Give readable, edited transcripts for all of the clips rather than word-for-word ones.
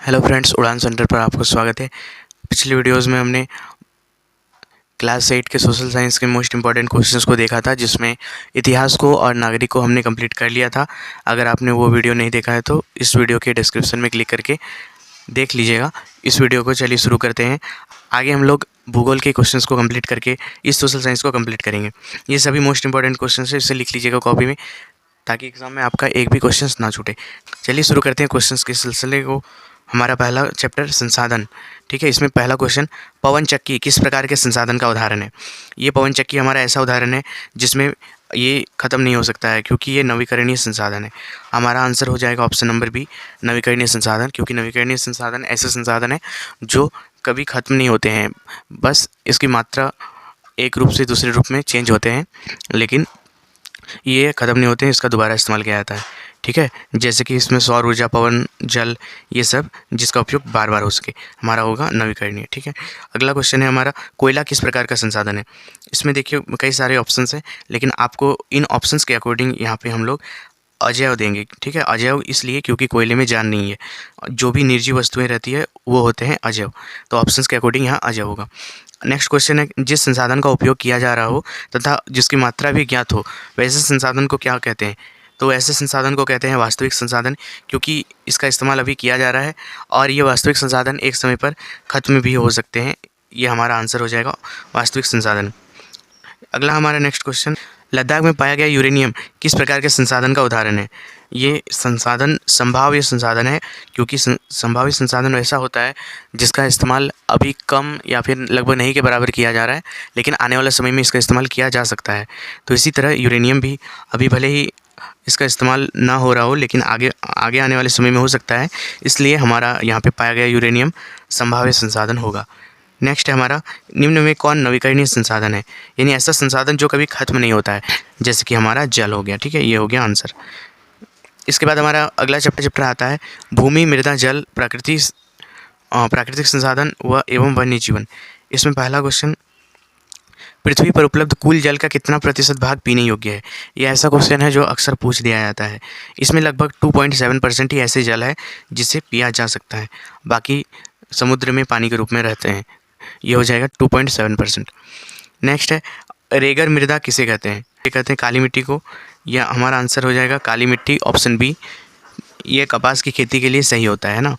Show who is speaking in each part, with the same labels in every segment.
Speaker 1: Hello friends, उड़ान centre पर आपको स्वागत है। पिछली वीडियोस में हमने क्लास 8 के सोशल साइंस के मोस्ट इंपॉर्टेंट क्वेश्चंस को देखा था, जिसमें इतिहास को और नागरिक को हमने कंप्लीट कर लिया था। अगर आपने वो वीडियो नहीं देखा है तो इस वीडियो के डिस्क्रिप्शन में क्लिक करके देख लीजिएगा। इस वीडियो को चलिए शुरू करते हैं। आगे हम लोग भूगोल के क्वेश्चंस को कंप्लीट करके इस सोशल साइंस को कंप्लीट करेंगे। ये सभी मोस्ट इंपॉर्टेंट क्वेश्चन है, इसे लिख लीजिएगा कॉपी में, ताकि एग्जाम में आपका एक भी क्वेश्चन ना छूटे। चलिए शुरू करते हैं क्वेश्चंस के सिलसिले को। हमारा पहला चैप्टर संसाधन, ठीक है। इसमें पहला क्वेश्चन, पवन चक्की किस प्रकार के संसाधन का उदाहरण है। ये पवन चक्की हमारा ऐसा उदाहरण है जिसमें ये ख़त्म नहीं हो सकता है, क्योंकि ये नवीकरणीय संसाधन है। हमारा आंसर हो जाएगा ऑप्शन नंबर बी, नवीकरणीय संसाधन, क्योंकि नवीकरणीय संसाधन ऐसे संसाधन है जो कभी ख़त्म नहीं होते हैं, बस इसकी मात्रा एक रूप से दूसरे रूप में चेंज होते हैं, लेकिन ये ख़त्म नहीं होते हैं, इसका दोबारा इस्तेमाल किया जाता है, ठीक है। जैसे कि इसमें सौर ऊर्जा, पवन, जल, ये सब जिसका उपयोग बार बार हो सके, हमारा होगा नवीकरणीय, ठीक है। अगला क्वेश्चन है हमारा, कोयला किस प्रकार का संसाधन है। इसमें देखिए कई सारे ऑप्शंस हैं, लेकिन आपको इन ऑप्शंस के अकॉर्डिंग यहाँ पे हम लोग अजैव देंगे, ठीक है। अजैव इसलिए क्योंकि कोयले में जान नहीं है, जो भी निर्जीव वस्तुएं रहती है वो होते हैं अजैव, तो ऑप्शंस के अकॉर्डिंग यहाँ अजैव होगा। नेक्स्ट क्वेश्चन है, जिस संसाधन का उपयोग किया जा रहा हो तथा जिसकी मात्रा भी ज्ञात हो, वैसे संसाधन को क्या कहते हैं। तो ऐसे संसाधन को कहते हैं वास्तविक संसाधन, क्योंकि इसका इस्तेमाल अभी किया जा रहा है और ये वास्तविक संसाधन एक समय पर ख़त्म भी हो सकते हैं। ये हमारा आंसर हो जाएगा वास्तविक संसाधन। अगला हमारा नेक्स्ट क्वेश्चन, लद्दाख में पाया गया यूरेनियम किस प्रकार के संसाधन का उदाहरण है। ये संसाधन संभाव्य संसाधन है, क्योंकि संभाव्य संसाधन ऐसा होता है जिसका इस्तेमाल अभी कम या फिर लगभग नहीं के बराबर किया जा रहा है, लेकिन आने वाले समय में इसका इस्तेमाल किया जा सकता है। तो इसी तरह यूरेनियम भी अभी भले ही इसका इस्तेमाल ना हो रहा हो, लेकिन आगे आगे आने वाले समय में हो सकता है, इसलिए हमारा यहाँ पे पाया गया यूरेनियम संभाव्य संसाधन होगा। नेक्स्ट है हमारा, निम्न में कौन नवीकरणीय संसाधन है, यानी ऐसा संसाधन जो कभी खत्म नहीं होता है, जैसे कि हमारा जल हो गया, ठीक है। ये हो गया आंसर। इसके बाद हमारा अगला चैप्टर आता है भूमि, मृदा, जल, प्राकृतिक संसाधन व एवं वन्य जीवन। इसमें पहला क्वेश्चन, पृथ्वी पर उपलब्ध कुल जल का कितना प्रतिशत भाग पीने योग्य है। यह ऐसा क्वेश्चन है जो अक्सर पूछ दिया जाता है। इसमें लगभग 2.7% ही ऐसे जल है जिसे पिया जा सकता है, बाकी समुद्र में पानी के रूप में रहते हैं। ये हो जाएगा 2.7%। नेक्स्ट है, रेगर मृदा किसे कहते हैं। ये कहते हैं काली मिट्टी को। यह हमारा आंसर हो जाएगा काली मिट्टी, ऑप्शन बी। ये कपास की खेती के लिए सही होता है ना।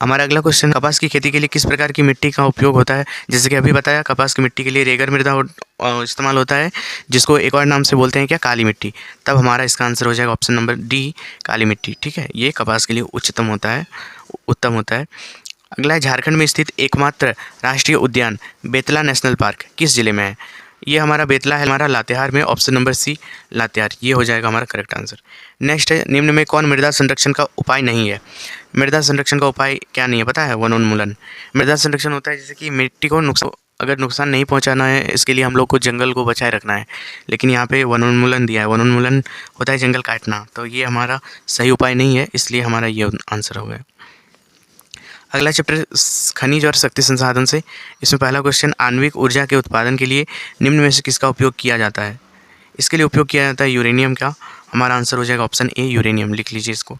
Speaker 1: हमारा अगला क्वेश्चन, कपास की खेती के लिए किस प्रकार की मिट्टी का उपयोग होता है। जैसे कि अभी बताया, कपास की मिट्टी के लिए रेगर मृदा इस्तेमाल होता है, जिसको एक और नाम से बोलते हैं क्या, काली मिट्टी। तब हमारा इसका आंसर हो जाएगा ऑप्शन नंबर डी, काली मिट्टी, ठीक है। ये कपास के लिए उत्तम होता है। अगला है, झारखंड में स्थित एकमात्र राष्ट्रीय उद्यान बेतला नेशनल पार्क किस जिले में है। ये हमारा बेतला है, हमारा लातेहार में, ऑप्शन नंबर सी, लातेहार। ये हो जाएगा हमारा करेक्ट आंसर। नेक्स्ट है, निम्न में कौन मृदा संरक्षण का उपाय नहीं है। मृदा संरक्षण का उपाय क्या नहीं है पता है, वनोन्मूलन। मृदा संरक्षण होता है जैसे कि मिट्टी को नुकसान नहीं पहुंचाना है, इसके लिए हम लोग को जंगल को बचाए रखना है, लेकिन यहाँ पे वनोन्मूलन दिया है। वनोन्मूलन होता है जंगल काटना, तो ये हमारा सही उपाय नहीं है, इसलिए हमारा ये आंसर हो गया। अगला चैप्टर खनिज और शक्ति संसाधन से। इसमें पहला क्वेश्चन, आणविक ऊर्जा के उत्पादन के लिए निम्न में से किसका उपयोग किया जाता है। इसके लिए उपयोग किया जाता है यूरेनियम का। हमारा आंसर हो जाएगा ऑप्शन ए, यूरेनियम, लिख लीजिए इसको।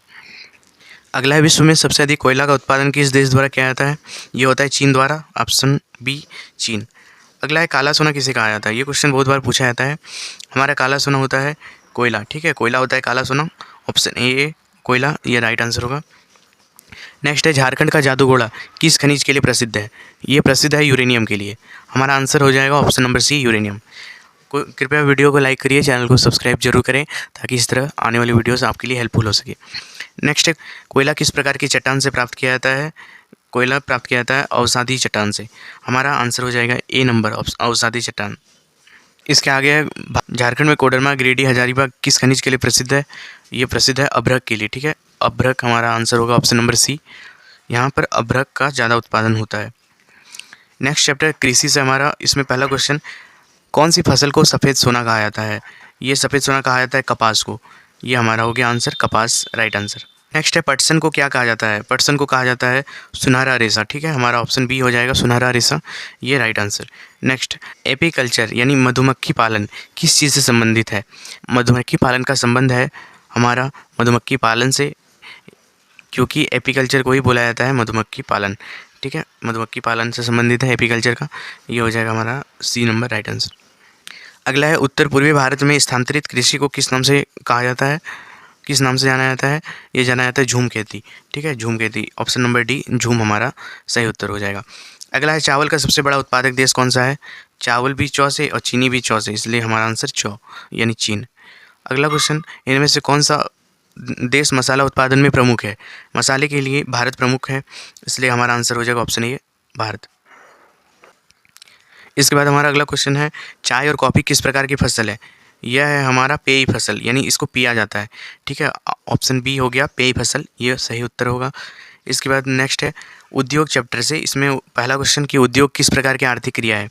Speaker 1: अगला है, विश्व में सबसे अधिक कोयला का उत्पादन किस देश द्वारा किया जाता है। ये होता है चीन द्वारा, ऑप्शन बी, चीन। अगला है, काला सोना किसे कहा जाता है। ये क्वेश्चन बहुत बार पूछा जाता है। हमारा काला सोना होता है कोयला, ठीक है। कोयला होता है काला सोना, ऑप्शन ए, कोयला, ये राइट आंसर होगा। नेक्स्ट है, झारखंड का जादूगोड़ा किस खनिज के लिए प्रसिद्ध है। ये प्रसिद्ध है यूरेनियम के लिए। हमारा आंसर हो जाएगा ऑप्शन नंबर सी, यूरेनियम। कृपया वीडियो को लाइक करिए, चैनल को सब्सक्राइब जरूर करें, ताकि इस तरह आने वाली वीडियोस आपके लिए हेल्पफुल हो सके। नेक्स्ट है, कोयला किस प्रकार की चट्टान से प्राप्त किया जाता है। कोयला प्राप्त किया जाता है अवसादी चट्टान से। हमारा आंसर हो जाएगा ए नंबर, अवसादी चट्टान। इसके आगे है, झारखंड में कोडरमा, गिरिडीह, हजारीबाग किस खनिज के लिए प्रसिद्ध है। ये प्रसिद्ध है अभ्रक के लिए, ठीक है। अभ्रक हमारा आंसर होगा ऑप्शन नंबर सी। यहाँ पर अभ्रक का ज़्यादा उत्पादन होता है। नेक्स्ट चैप्टर कृषि से हमारा, इसमें पहला क्वेश्चन, कौन सी फसल को सफ़ेद सोना कहा जाता है। ये सफ़ेद सोना कहा जाता है कपास को। ये हमारा हो गया आंसर, कपास, राइट आंसर। नेक्स्ट है, पटसन को क्या कहा जाता है। पटसन को कहा जाता है सुनहरा रेशा, ठीक है। हमारा ऑप्शन बी हो जाएगा, सुनहरा रेशा, ये राइट आंसर। नेक्स्ट, एपीकल्चर यानी मधुमक्खी पालन किस चीज़ से संबंधित है। मधुमक्खी पालन का संबंध है हमारा मधुमक्खी पालन से क्योंकि एपीकल्चर को ही बोला जाता है मधुमक्खी पालन। ठीक है, मधुमक्खी पालन से संबंधित है एपीकल्चर का। ये हो जाएगा हमारा सी नंबर राइट आंसर। अगला है उत्तर पूर्वी भारत में स्थानांतरित कृषि को किस नाम से कहा जाता है, किस नाम से जाना जाता है? ये जाना जाता है झूम खेती। ठीक है, झूम खेती। ऑप्शन नंबर डी झूम हमारा सही उत्तर हो जाएगा। अगला है चावल का सबसे बड़ा उत्पादक देश कौन सा है? चावल भी चौ से और चीनी भी चौ से, इसलिए हमारा आंसर चौ यानी चीन। अगला क्वेश्चन, इनमें से कौन सा देश मसाला उत्पादन में प्रमुख है? मसाले के लिए भारत प्रमुख है, इसलिए हमारा आंसर हो जाएगा ऑप्शन ए भारत। इसके बाद हमारा अगला क्वेश्चन है, चाय और कॉफ़ी किस प्रकार की फसल है? यह है हमारा पेय फसल, यानी इसको पिया जाता है। ठीक है, ऑप्शन बी हो गया पेय फसल, ये सही उत्तर होगा। इसके बाद नेक्स्ट है उद्योग चैप्टर से, इसमें पहला क्वेश्चन कि उद्योग किस प्रकार की आर्थिक क्रिया है?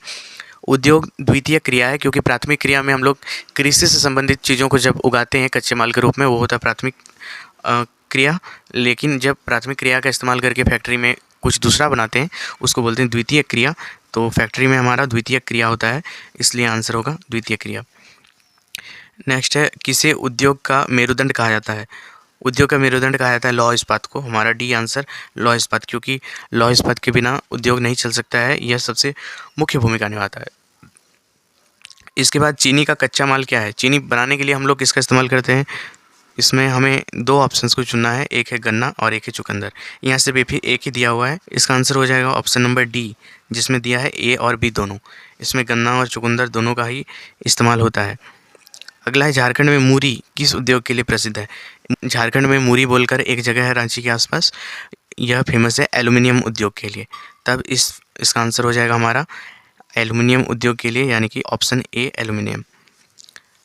Speaker 1: उद्योग द्वितीय क्रिया है, क्योंकि प्राथमिक क्रिया में हम लोग कृषि से संबंधित चीज़ों को जब उगाते हैं कच्चे माल के रूप में, वो होता है प्राथमिक क्रिया। लेकिन जब प्राथमिक क्रिया का इस्तेमाल करके फैक्ट्री में कुछ दूसरा बनाते हैं, उसको बोलते हैं द्वितीय क्रिया। तो फैक्ट्री में हमारा द्वितीय क्रिया होता है, इसलिए आंसर होगा द्वितीय क्रिया। नेक्स्ट है किसे उद्योग का मेरुदंड कहा जाता है? उद्योग का मेरुदंड कहा जाता है लौह इस्पात को। हमारा डी आंसर लौह इस्पात, क्योंकि लौह इस्पात के बिना उद्योग नहीं चल सकता है, यह सबसे मुख्य भूमिका निभाता है। इसके बाद चीनी का कच्चा माल क्या है? चीनी बनाने के लिए हम लोग किसका इस्तेमाल करते हैं? इसमें हमें दो ऑप्शंस को चुनना है, एक है गन्ना और एक है चुकंदर। यहाँ से भी एक ही दिया हुआ है, इसका आंसर हो जाएगा ऑप्शन नंबर डी, जिसमें दिया है ए और बी दोनों। इसमें गन्ना और चुकंदर दोनों का ही इस्तेमाल होता है। अगला है झारखंड में मूरी किस उद्योग के लिए प्रसिद्ध है? झारखंड में मूरी बोलकर एक जगह है रांची के आसपास, यह फेमस है एल्युमिनियम उद्योग के लिए। तब इसका आंसर हो जाएगा हमारा एल्युमिनियम उद्योग के लिए, यानी कि ऑप्शन ए एल्युमिनियम।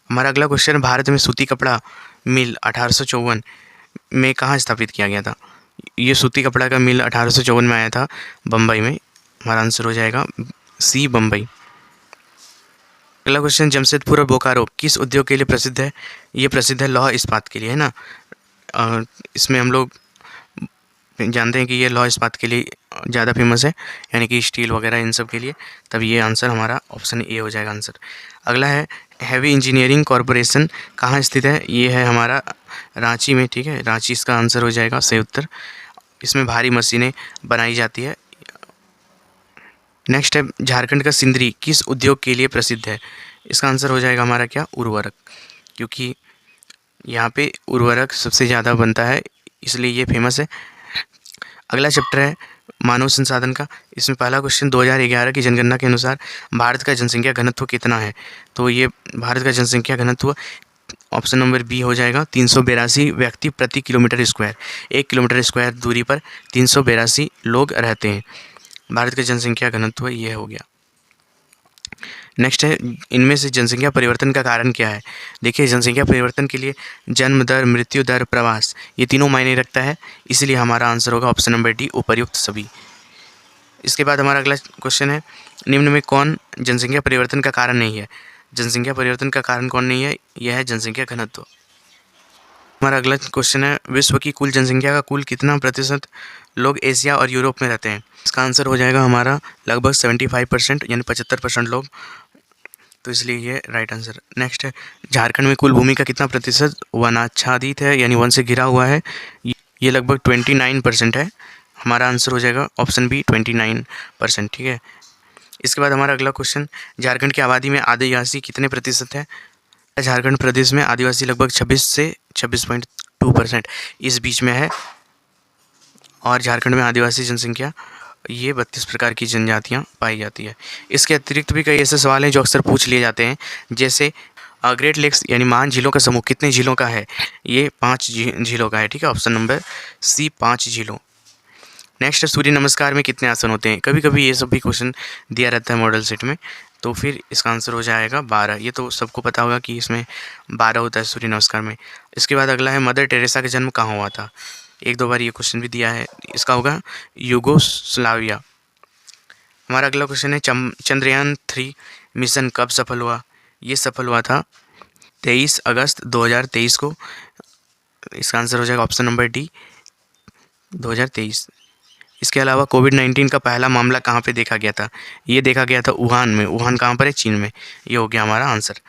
Speaker 1: हमारा अगला क्वेश्चन, भारत में सूती कपड़ा मिल 1854 में कहाँ स्थापित किया गया था? ये सूती कपड़ा का मिल 1854 में आया था बम्बई में। हमारा आंसर हो जाएगा सी बम्बई। अगला क्वेश्चन, जमशेदपुर और बोकारो किस उद्योग के लिए प्रसिद्ध है? ये प्रसिद्ध है लौह इस्पात के लिए, है ना। इसमें हम लोग जानते हैं कि ये लौह इस्पात के लिए ज़्यादा फेमस है, यानी कि स्टील वगैरह इन सब के लिए। तब ये आंसर हमारा ऑप्शन ए हो जाएगा आंसर। अगला है हैवी इंजीनियरिंग कॉरपोरेशन कहाँ स्थित है? ये है हमारा रांची में। ठीक है, रांची इसका आंसर हो जाएगा सही उत्तर। इसमें भारी मशीनें बनाई जाती है। नेक्स्ट है झारखंड का सिंदरी किस उद्योग के लिए प्रसिद्ध है? इसका आंसर हो जाएगा हमारा क्या उर्वरक, क्योंकि यहाँ पे उर्वरक सबसे ज़्यादा बनता है, इसलिए ये फेमस है। अगला चैप्टर है मानव संसाधन का। इसमें पहला क्वेश्चन, 2011 की जनगणना के अनुसार भारत का जनसंख्या घनत्व कितना है? तो ये भारत का जनसंख्या घनत्व ऑप्शन नंबर बी हो जाएगा 382 व्यक्ति प्रति किलोमीटर स्क्वायर। 1 किलोमीटर स्क्वायर दूरी पर 382 लोग रहते हैं। भारत का जनसंख्या घनत्व ये हो गया। नेक्स्ट है इनमें से जनसंख्या परिवर्तन का कारण क्या है? देखिए, जनसंख्या परिवर्तन के लिए जन्म दर, मृत्यु दर, प्रवास, ये तीनों मायने रखता है, इसलिए हमारा आंसर होगा ऑप्शन नंबर डी उपर्युक्त सभी। इसके बाद हमारा अगला क्वेश्चन है, निम्न में कौन जनसंख्या परिवर्तन का कारण नहीं है? जनसंख्या परिवर्तन का कारण कौन नहीं है? यह है जनसंख्या घनत्व। हमारा अगला क्वेश्चन है, विश्व की कुल जनसंख्या का कुल कितना प्रतिशत लोग एशिया और यूरोप में रहते हैं? इसका आंसर हो जाएगा हमारा लगभग 75%, यानी 75% लोग। तो इसलिए ये राइट आंसर। नेक्स्ट है, झारखंड में कुल भूमि का कितना प्रतिशत वनाच्छादित है, यानी वन से घिरा हुआ है? ये लगभग 29% है। हमारा आंसर हो जाएगा ऑप्शन बी 29%। ठीक है, इसके बाद हमारा अगला क्वेश्चन, झारखंड की आबादी में आदिवासी कितने प्रतिशत है? झारखंड प्रदेश में आदिवासी लगभग 26 से 26.2% इस बीच में है। और झारखंड में आदिवासी जनसंख्या ये 32 प्रकार की जनजातियाँ पाई जाती है। इसके अतिरिक्त भी कई ऐसे सवाल हैं जो अक्सर पूछ लिए जाते हैं, जैसे ग्रेट लेक्स यानी महान झीलों का समूह कितने झीलों का है? ये 5 झीलों का है। ठीक है, ऑप्शन नंबर सी 5 झीलों। नेक्स्ट, सूर्य नमस्कार में कितने आसन होते हैं? कभी कभी ये सब भी क्वेश्चन दिया रहता है मॉडल सेट में, तो फिर इसका आंसर हो जाएगा 12। ये तो सबको पता होगा कि इसमें 12 होता है सूर्य नमस्कार में। इसके बाद अगला है, मदर टेरेसा का जन्म कहाँ हुआ था? 1-2 बार ये क्वेश्चन भी दिया है, इसका होगा यूगोस्लाविया। हमारा अगला क्वेश्चन है, चंद्रयान 3 मिशन कब सफल हुआ? ये सफल हुआ था 23 अगस्त 2023 को। इसका आंसर हो जाएगा ऑप्शन नंबर डी 2023। इसके अलावा कोविड-19 का पहला मामला कहाँ पे देखा गया था? ये देखा गया था वुहान में। वुहान कहाँ पर है? चीन में। ये हो गया हमारा आंसर।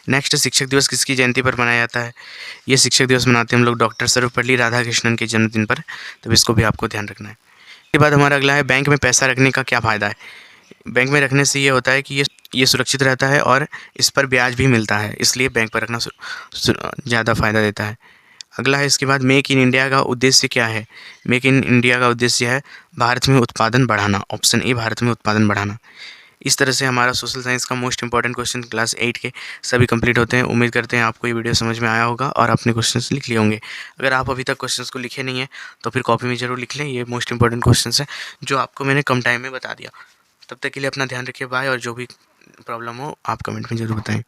Speaker 1: नेक्स्ट, शिक्षक दिवस किसकी जयंती पर मनाया जाता है? ये शिक्षक दिवस मनाते हैं हम लोग डॉक्टर सर्वपल्ली राधाकृष्णन के जन्मदिन पर, तो इसको भी आपको ध्यान रखना है। इसके बाद हमारा अगला है, बैंक में पैसा रखने का क्या फ़ायदा है? बैंक में रखने से ये होता है कि ये सुरक्षित रहता है और इस पर ब्याज भी मिलता है, इसलिए बैंक पर रखना ज़्यादा फ़ायदा देता है। अगला है इसके बाद, मेक इन इंडिया का उद्देश्य क्या है? मेक इन इंडिया का उद्देश्य है भारत में उत्पादन बढ़ाना। ऑप्शन ए, भारत में उत्पादन बढ़ाना। इस तरह से हमारा सोशल साइंस का मोस्ट इंपॉर्टेंट क्वेश्चन क्लास 8 के सभी कंप्लीट होते हैं। उम्मीद करते हैं आपको ये वीडियो समझ में आया होगा और आपने क्वेश्चंस लिख लिए होंगे। अगर आप अभी तक क्वेश्चंस को लिखे नहीं हैं तो फिर कॉपी में ज़रूर लिख लें। ये मोस्ट इंपॉर्टेंट क्वेश्चंस हैं जो आपको मैंने कम टाइम में बता दिया। तब तक के लिए अपना ध्यान रखिए। बाय। और जो भी प्रॉब्लम हो आप कमेंट में ज़रूर बताएं।